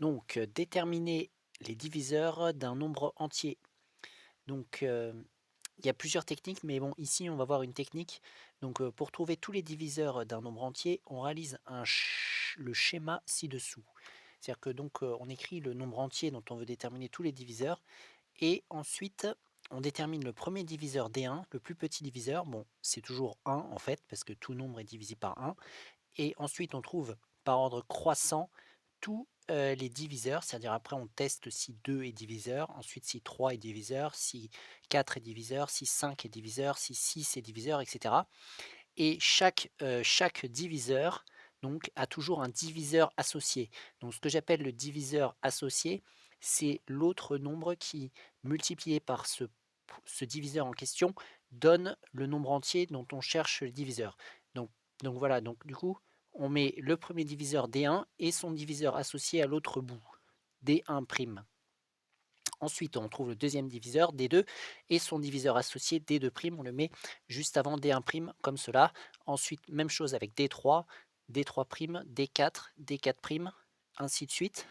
Donc, déterminer les diviseurs d'un nombre entier. Donc, il y a plusieurs techniques, mais bon, ici, on va voir une technique. Donc, pour trouver tous les diviseurs d'un nombre entier, on réalise le schéma ci-dessous. C'est-à-dire que donc, on écrit le nombre entier dont on veut déterminer tous les diviseurs, et ensuite, on détermine le premier diviseur D1, le plus petit diviseur. Bon, c'est toujours 1 en fait, parce que tout nombre est divisé par 1. Et ensuite, on trouve par ordre croissant tous les diviseurs, c'est-à-dire après on teste si 2 est diviseur, ensuite si 3 est diviseur, si 4 est diviseur, si 5 est diviseur, si 6 est diviseur, etc. Et chaque diviseur donc, a toujours un diviseur associé. Donc ce que j'appelle le diviseur associé, c'est l'autre nombre qui, multiplié par ce diviseur en question, donne le nombre entier dont on cherche le diviseur. Donc, donc voilà, donc du coup, on met le premier diviseur D1 et son diviseur associé à l'autre bout, D1'. Ensuite, on trouve le deuxième diviseur, D2, et son diviseur associé, D2', on le met juste avant D1', comme cela. Ensuite, même chose avec D3, D3', D4, D4', ainsi de suite.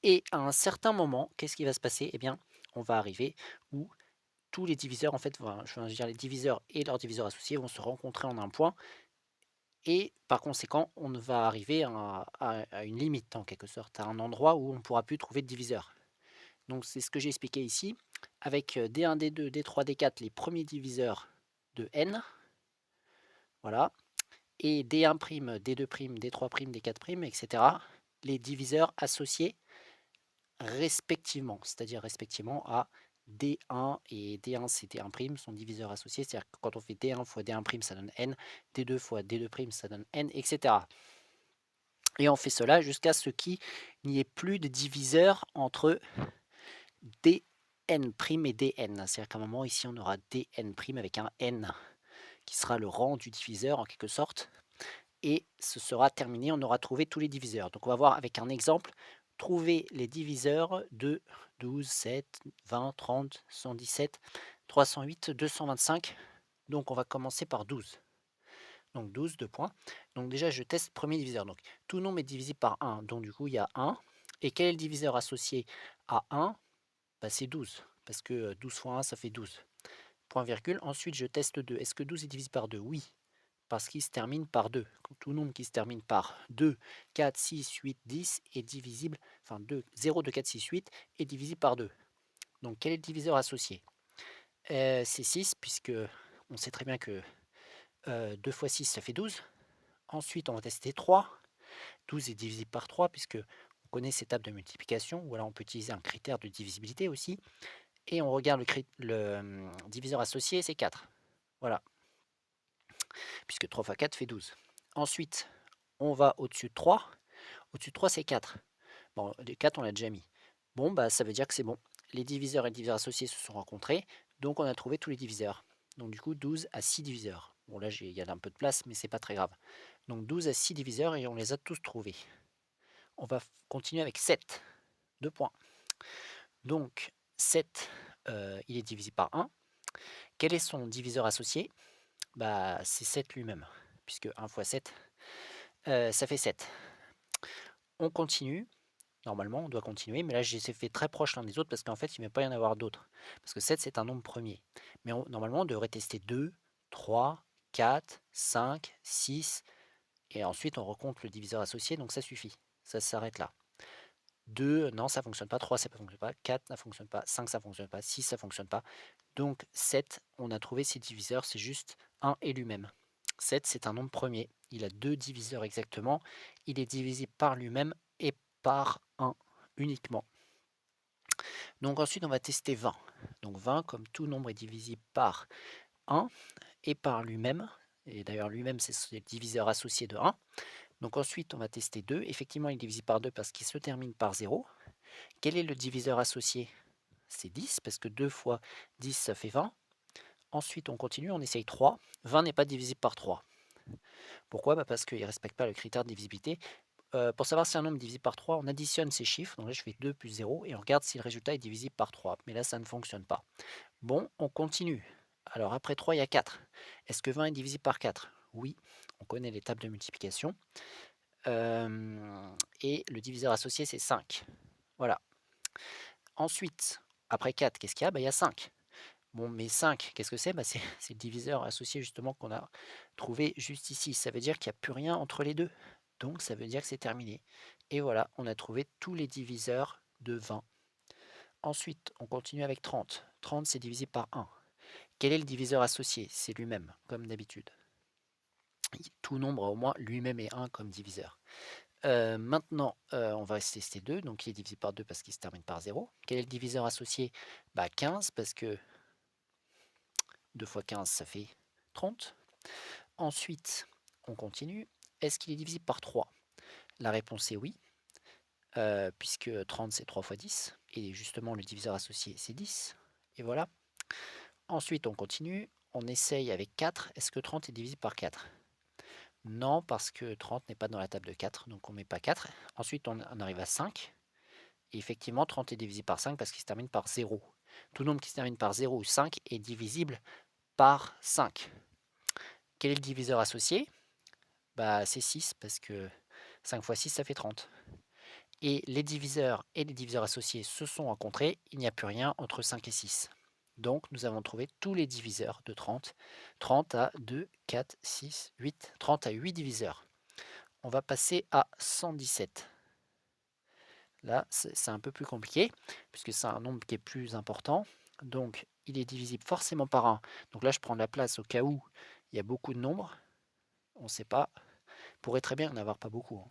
Et à un certain moment, qu'est-ce qui va se passer? Eh bien, on va arriver où tous les diviseurs, en fait, je veux dire les diviseurs et leurs diviseurs associés vont se rencontrer en un point. Et par conséquent, on va arriver à une limite, en quelque sorte, à un endroit où on ne pourra plus trouver de diviseurs. Donc c'est ce que j'ai expliqué ici, avec D1, D2, D3, D4, les premiers diviseurs de n, voilà, et D1', D2', D3', D4', etc., les diviseurs associés respectivement, c'est-à-dire respectivement à D1 et D1 c'est D1', sont diviseurs associés, c'est-à-dire que quand on fait D1 fois D1', ça donne n, D2 fois D2', ça donne n, etc. Et on fait cela jusqu'à ce qu'il n'y ait plus de diviseurs entre Dn' et Dn. C'est-à-dire qu'à un moment, ici, on aura Dn' avec un n qui sera le rang du diviseur en quelque sorte. Et ce sera terminé, on aura trouvé tous les diviseurs. Donc on va voir avec un exemple, trouver les diviseurs de 12, 7, 20, 30, 117, 308, 225. Donc on va commencer par 12. Donc 12, 2 points. Donc déjà, je teste premier diviseur. Donc tout nombre est divisé par 1. Donc du coup, il y a 1. Et quel est le diviseur associé à 1? Bah, c'est 12. Parce que 12 fois 1, ça fait 12. Point virgule. Ensuite, je teste 2. Est-ce que 12 est divisible par 2? Oui. Parce qu'il se termine par 2. Tout nombre qui se termine par 2, 4, 6, 8, 10 est divisible, enfin 2, 0, 2, 4, 6, 8 est divisible par 2. Donc quel est le diviseur associé? C'est 6, puisque on sait très bien que 2 fois 6, ça fait 12. Ensuite, on va tester 3. 12 est divisible par 3, puisque on connaît ces tables de multiplication, ou alors on peut utiliser un critère de divisibilité aussi. Et on regarde le diviseur associé, c'est 4. Voilà, puisque 3 fois 4 fait 12. Ensuite, on va au-dessus de 3. Au-dessus de 3, c'est 4. Bon, les 4, on l'a déjà mis. Bon, bah, ça veut dire que c'est bon. Les diviseurs et les diviseurs associés se sont rencontrés, donc on a trouvé tous les diviseurs. Donc du coup, 12 a 6 diviseurs. Bon, là, il y a un peu de place, mais c'est pas très grave. Donc 12 a 6 diviseurs et on les a tous trouvés. On va continuer avec 7. 2 points. Donc 7, il est divisé par 1. Quel est son diviseur associé? Bah, c'est 7 lui-même, puisque 1 fois 7, ça fait 7. On continue. Normalement, on doit continuer, mais là, j'ai fait très proche l'un des autres parce qu'en fait, il ne va pas y en avoir d'autres. Parce que 7, c'est un nombre premier. Mais normalement, on devrait tester 2, 3, 4, 5, 6, et ensuite, on recompte le diviseur associé, donc ça suffit. Ça s'arrête là. 2, non, ça ne fonctionne pas. 3, ça ne fonctionne pas. 4, ça ne fonctionne pas. 5, ça ne fonctionne pas. 6, ça ne fonctionne pas. Donc 7, on a trouvé ses diviseurs, c'est juste 1 et lui-même. 7, c'est un nombre premier. Il a 2 diviseurs exactement. Il est divisé par lui-même et par 1 uniquement. Donc ensuite, on va tester 20. Donc 20, comme tout nombre est divisible par 1 et par lui-même, et d'ailleurs lui-même, c'est le diviseur associé de 1. Donc ensuite, on va tester 2. Effectivement, il est divisible par 2 parce qu'il se termine par 0. Quel est le diviseur associé? C'est 10, parce que 2 fois 10, ça fait 20. Ensuite, on continue, on essaye 3. 20 n'est pas divisible par 3. Pourquoi? Parce qu'il ne respecte pas le critère de divisibilité. Pour savoir si un nombre est divisible par 3, on additionne ces chiffres. Donc là, je fais 2 plus 0 et on regarde si le résultat est divisible par 3. Mais là, ça ne fonctionne pas. Bon, on continue. Alors après 3, il y a 4. Est-ce que 20 est divisible par 4? Oui, on connaît les tables de multiplication. et le diviseur associé, c'est 5. Voilà. Ensuite, après 4, qu'est-ce qu'il y a? Bah, il y a 5. Bon, mais 5, qu'est-ce que c'est? Bah, c'est le diviseur associé justement qu'on a trouvé juste ici. Ça veut dire qu'il n'y a plus rien entre les deux. Donc ça veut dire que c'est terminé. Et voilà, on a trouvé tous les diviseurs de 20. Ensuite, on continue avec 30. 30, c'est divisé par 1. Quel est le diviseur associé? C'est lui-même, comme d'habitude. Tout nombre a au moins lui-même et 1 comme diviseur. Maintenant, on va tester 2, donc il est divisé par 2 parce qu'il se termine par 0. Quel est le diviseur associé? Bah 15, parce que 2 fois 15, ça fait 30. Ensuite, on continue. Est-ce qu'il est divisible par 3? La réponse est oui, puisque 30 c'est 3 fois 10, et justement le diviseur associé c'est 10, et voilà. Ensuite, on continue, on essaye avec 4. Est-ce que 30 est divisible par 4? Non, parce que 30 n'est pas dans la table de 4, donc on ne met pas 4. Ensuite, on arrive à 5. Et effectivement, 30 est divisible par 5 parce qu'il se termine par 0. Tout nombre qui se termine par 0 ou 5 est divisible par 5. Quel est le diviseur associé? Bah, c'est 6 parce que 5 fois 6, ça fait 30. Et les diviseurs associés se sont rencontrés. Il n'y a plus rien entre 5 et 6. Donc, nous avons trouvé tous les diviseurs de 30. 30 à 2, 4, 6, 8. 30 à 8 diviseurs. On va passer à 117. Là, c'est un peu plus compliqué, puisque c'est un nombre qui est plus important. Donc, il est divisible forcément par 1. Donc là, je prends de la place au cas où il y a beaucoup de nombres. On ne sait pas. Il pourrait très bien en avoir pas beaucoup.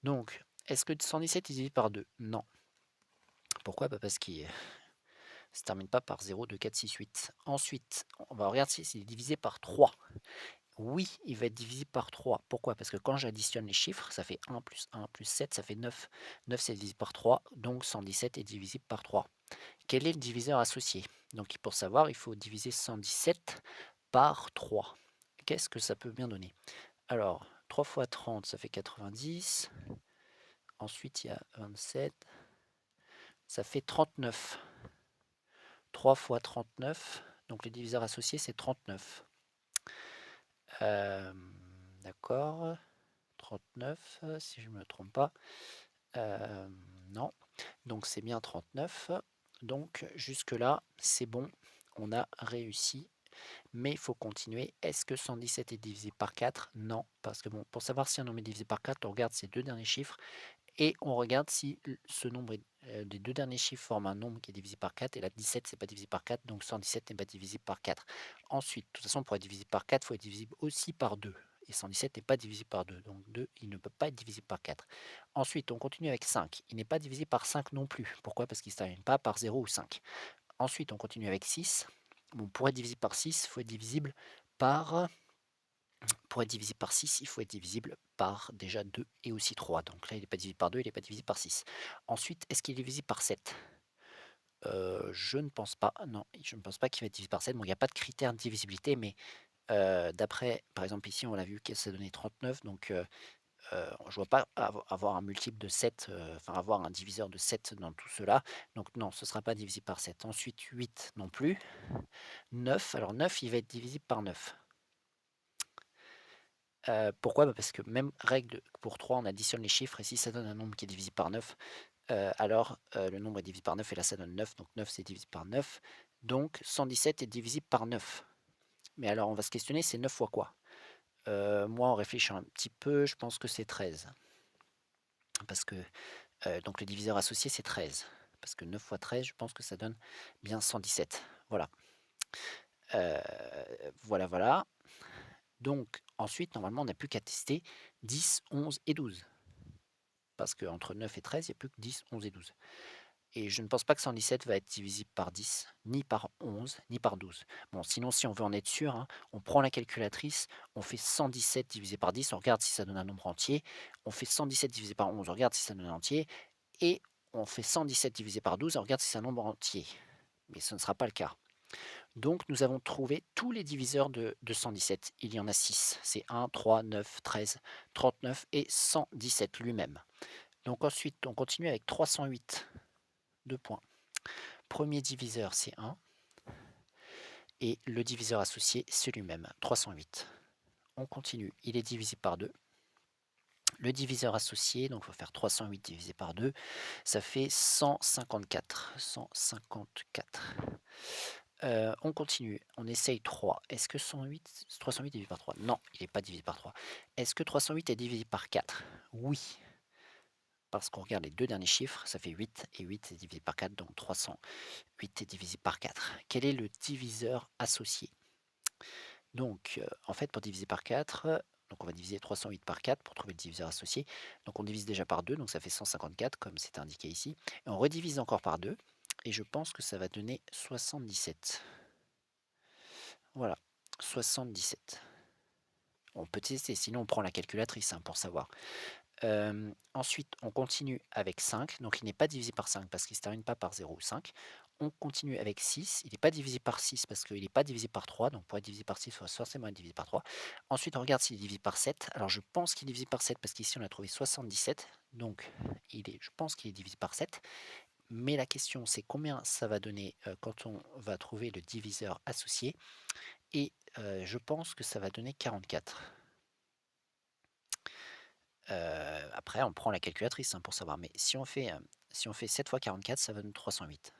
Donc, est-ce que 117 est divisé par 2? Non. Pourquoi? Parce qu'il ne se termine pas par 0, 2, 4, 6, 8. Ensuite, on va regarder s'il est divisé par 3. Oui, il va être divisé par 3. Pourquoi? Parce que quand j'additionne les chiffres, ça fait 1 plus 1 plus 7, ça fait 9. 9, c'est divisé par 3, donc 117 est divisible par 3. Quel est le diviseur associé? Donc pour savoir, il faut diviser 117 par 3. Qu'est-ce que ça peut bien donner? Alors, 3 fois 30, ça fait 90. Ensuite, il y a 27. Ça fait 39. 3 fois 39. Donc le diviseur associé, c'est 39. D'accord. 39, si je ne me trompe pas. Non. Donc c'est bien 39. Donc jusque-là, c'est bon. On a réussi. Mais il faut continuer. Est-ce que 117 est divisé par 4? Non. Parce que bon, pour savoir si un nombre est divisé par 4, on regarde ces deux derniers chiffres. Et on regarde si ce nombre des deux derniers chiffres forme un nombre qui est divisé par 4. Et là, 17, c'est pas divisé par 4. Donc 117 n'est pas divisible par 4. Ensuite, de toute façon, pour être divisible par 4, il faut être divisible aussi par 2. Et 117 n'est pas divisible par 2. Donc 2, il ne peut pas être divisible par 4. Ensuite, on continue avec 5. Il n'est pas divisible par 5 non plus. Pourquoi? Parce qu'il ne se termine pas par 0 ou 5. Ensuite, on continue avec 6. Bon, pour être divisible par 6, il faut être divisible par... Pour être divisible par 6, il faut être divisible par déjà 2 et aussi 3. Donc là, il n'est pas divisé par 2, il n'est pas divisé par 6. Ensuite, est-ce qu'il est divisible par 7? Je ne pense pas. Non, je ne pense pas qu'il va être divisé par 7. Bon, il n'y a pas de critère de divisibilité, mais d'après, par exemple ici, on l'a vu que ça donnait 39. Donc je ne vois pas avoir un multiple de 7, enfin avoir un diviseur de 7 dans tout cela. Donc non, ce ne sera pas divisible par 7. Ensuite, 8 non plus. 9, alors 9, il va être divisible par 9. Pourquoi? Bah, parce que même règle pour 3, on additionne les chiffres, et si ça donne un nombre qui est divisible par 9, alors le nombre est divisible par 9, et là ça donne 9, donc 9 c'est divisible par 9. Donc 117 est divisible par 9. Mais alors on va se questionner, c'est 9 fois quoi? Moi, en réfléchissant un petit peu, je pense que c'est 13. Parce que donc le diviseur associé, c'est 13. Parce que 9 fois 13, je pense que ça donne bien 117. Voilà. Voilà, voilà. Donc ensuite, normalement, on n'a plus qu'à tester 10, 11 et 12. Parce qu'entre 9 et 13, il n'y a plus que 10, 11 et 12. Et je ne pense pas que 117 va être divisible par 10, ni par 11, ni par 12. Bon, sinon, si on veut en être sûr, hein, on prend la calculatrice, on fait 117 divisé par 10, on regarde si ça donne un nombre entier. On fait 117 divisé par 11, on regarde si ça donne un entier. Et on fait 117 divisé par 12, on regarde si c'est un nombre entier. Mais ce ne sera pas le cas. Donc, nous avons trouvé tous les diviseurs de 117. Il y en a 6. C'est 1, 3, 9, 13, 39 et 117 lui-même. Donc ensuite, on continue avec 308. 2 points. Premier diviseur, c'est 1. Et le diviseur associé, c'est lui-même, 308. On continue, il est divisible par 2. Le diviseur associé, donc il faut faire 308 divisé par 2, ça fait 154. 154. On continue, on essaye 3. Est-ce que 308 divisé par 3? Non, il n'est pas divisé par 3. Est-ce que 308 est divisé par 4? Oui, parce qu'on regarde les deux derniers chiffres, ça fait 8, et 8 est divisé par 4, donc 308 est divisé par 4. Quel est le diviseur associé? Donc, en fait, pour diviser par 4, donc on va diviser 308 par 4 pour trouver le diviseur associé. Donc on divise déjà par 2, donc ça fait 154, comme c'est indiqué ici. Et on redivise encore par 2, et je pense que ça va donner 77. Voilà, 77. On peut tester, sinon on prend la calculatrice pour savoir. Ensuite, on continue avec 5, donc il n'est pas divisé par 5 parce qu'il ne se termine pas par 0 ou 5. On continue avec 6, il n'est pas divisé par 6 parce qu'il n'est pas divisé par 3, donc pour être divisé par 6, il faut forcément être divisé par 3. Ensuite, on regarde s'il est divisé par 7. Alors je pense qu'il est divisé par 7 parce qu'ici on a trouvé 77, donc je pense qu'il est divisé par 7. Mais la question c'est combien ça va donner quand on va trouver le diviseur associé. Et je pense que ça va donner 44. Après, on prend la calculatrice pour savoir. Mais si on fait 7 fois 44, ça va donner 308.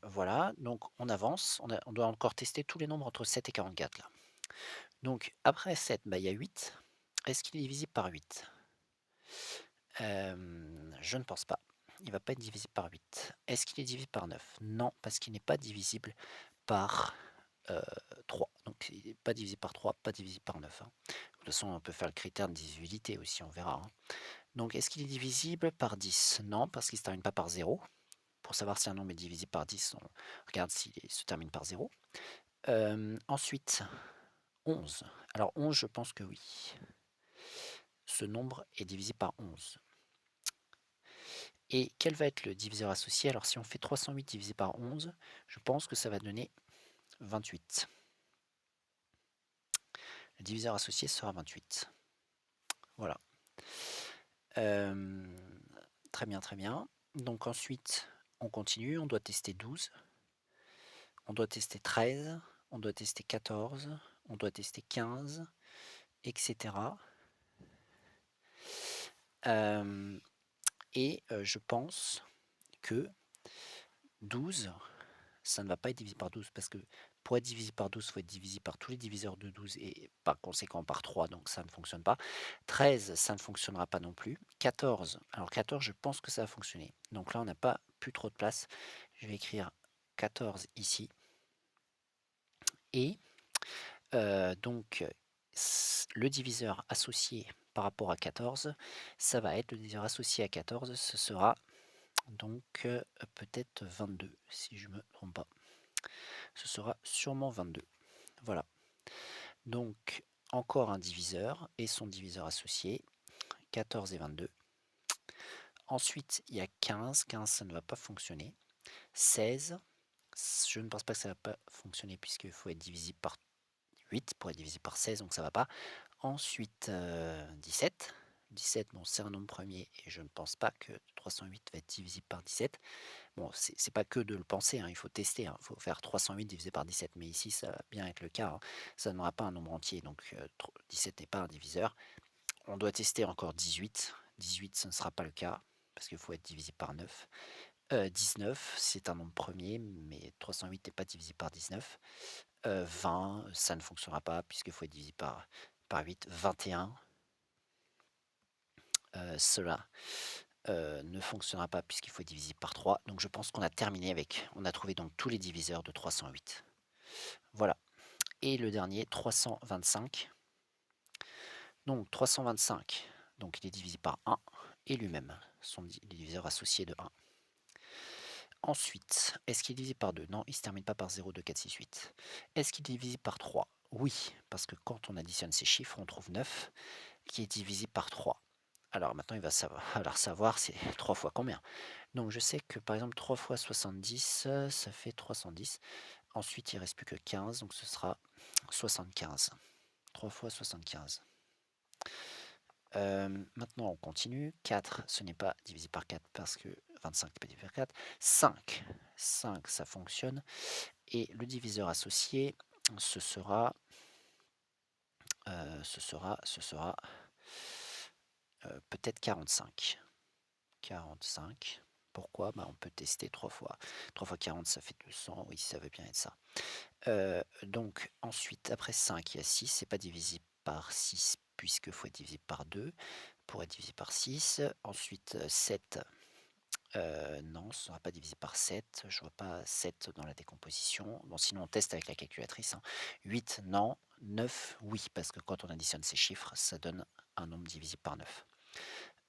Voilà, donc on avance. On doit encore tester tous les nombres entre 7 et 44 là. Donc après 7, il y a 8. Est-ce qu'il est divisible par 8? Je ne pense pas. Il ne va pas être divisible par 8. Est-ce qu'il est divisible par 9? Non, parce qu'il n'est pas divisible par 3. Donc il n'est pas divisé par 3, pas divisé par 9. De toute façon, on peut faire le critère de divisibilité aussi, on verra. Donc est-ce qu'il est divisible par 10? Non, parce qu'il ne se termine pas par 0. Pour savoir si un nombre est divisible par 10, on regarde s'il se termine par 0. Ensuite, 11. Alors 11, je pense que oui. Ce nombre est divisible par 11. Et quel va être le diviseur associé? Alors si on fait 308 divisé par 11, je pense que ça va donner 28. Le diviseur associé sera 28. Voilà. Très bien, très bien. Donc ensuite, on continue, on doit tester 12. On doit tester 13, on doit tester 14, on doit tester 15, etc. Je pense que 12, ça ne va pas être divisé par 12 parce que pour être divisé par 12, il faut être divisé par tous les diviseurs de 12 et par conséquent par 3, donc ça ne fonctionne pas. 13, ça ne fonctionnera pas non plus. 14, alors 14, je pense que ça va fonctionner. Donc là, on n'a pas plus trop de place. Je vais écrire 14 ici. Et donc, le diviseur associé par rapport à 14, ça va être le diviseur associé à 14, ce sera donc peut-être 22, si je ne me trompe pas. Ce sera sûrement 22. Voilà. Donc, encore un diviseur et son diviseur associé, 14 et 22. Ensuite, il y a 15. 15, ça ne va pas fonctionner. 16, je ne pense pas que ça ne va pas fonctionner puisqu'il faut être divisible par 8 pour être divisé par 16, donc ça ne va pas. Ensuite, 17. 17, bon, c'est un nombre premier et je ne pense pas que 308 va être divisible par 17. Bon, c'est pas que de le penser, il faut tester, il faut faire 308 divisé par 17, mais ici ça va bien être le cas, ça ne donnera pas un nombre entier, donc 17 n'est pas un diviseur. On doit tester encore 18. 18, ce ne sera pas le cas, parce qu'il faut être divisé par 9. 19, c'est un nombre premier, mais 308 n'est pas divisé par 19. 20, ça ne fonctionnera pas, puisqu'il faut être divisé par 8. 21, cela ne fonctionnera pas, puisqu'il faut être divisé par 3. Donc je pense qu'on a terminé avec, on a trouvé donc tous les diviseurs de 308. Voilà. Et le dernier, 325. Donc 325, donc il est divisé par 1, et lui-même, son diviseur associé de 1. Ensuite, est-ce qu'il est divisé par 2? Non, il ne se termine pas par 0, 2, 4, 6, 8. Est-ce qu'il est divisé par 3? Oui, parce que quand on additionne ces chiffres, on trouve 9 qui est divisé par 3. Alors maintenant, il va falloir savoir c'est 3 fois combien. Donc je sais que par exemple 3 fois 70, ça fait 310. Ensuite, il ne reste plus que 15, donc ce sera 75. 3 fois 75. Maintenant, on continue. 4, ce n'est pas divisé par 4 parce que 25 n'est pas divisé par 4. 5, 5, ça fonctionne. Et le diviseur associé, ce sera peut-être 45. 45. Pourquoi? Bah, on peut tester 3 fois. 3 fois 40, ça fait 200. Oui, ça veut bien être ça. Donc ensuite, après 5, il y a 6. C'est pas divisible par 6 puisque faut être divisé par 2 pour être divisé par 6. Ensuite, 7. Non, ce ne sera pas divisé par 7. Je vois pas 7 dans la décomposition. Bon, sinon on teste avec la calculatrice, hein. 8, non. 9, oui, parce que quand on additionne ces chiffres, ça donne un nombre divisible par 9.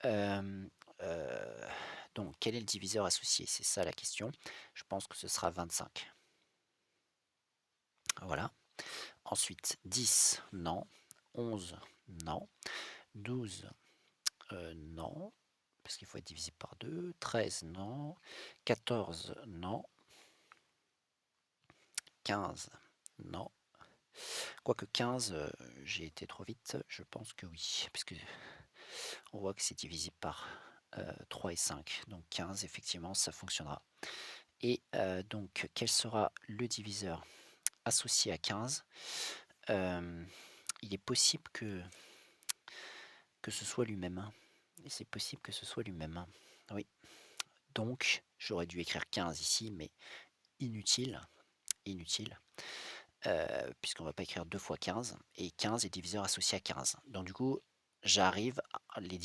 Hem, heu, donc quel est le diviseur associé? C'est ça la question. Je pense que ce sera 25. Voilà. Ensuite 10, non. 11, non. 12, non, parce qu'il faut être divisé par 2. 13, non. 14, non. 15, non. Quoique 15, j'ai été trop vite, je pense que oui, puisque on voit que c'est divisible par 3 et 5, donc 15, effectivement, ça fonctionnera. Et donc, quel sera le diviseur associé à 15? Il est possible que ce soit lui-même, hein. Et c'est possible que ce soit lui-même, hein. Oui. Donc, j'aurais dû écrire 15 ici, mais inutile, inutile. Puisqu'on va pas écrire 2 fois 15 et 15 est diviseur associé à 15. Donc du coup, j'arrive à les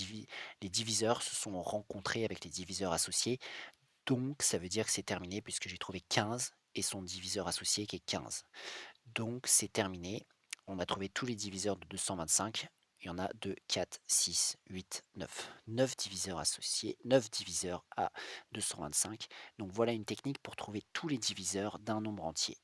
diviseurs se sont rencontrés avec les diviseurs associés, donc ça veut dire que c'est terminé puisque j'ai trouvé 15 et son diviseur associé qui est 15. Donc c'est terminé. On a trouvé tous les diviseurs de 225. Il y en a 2, 4, 6, 8, 9. 9 diviseurs associés, 9 diviseurs à 225. Donc voilà une technique pour trouver tous les diviseurs d'un nombre entier.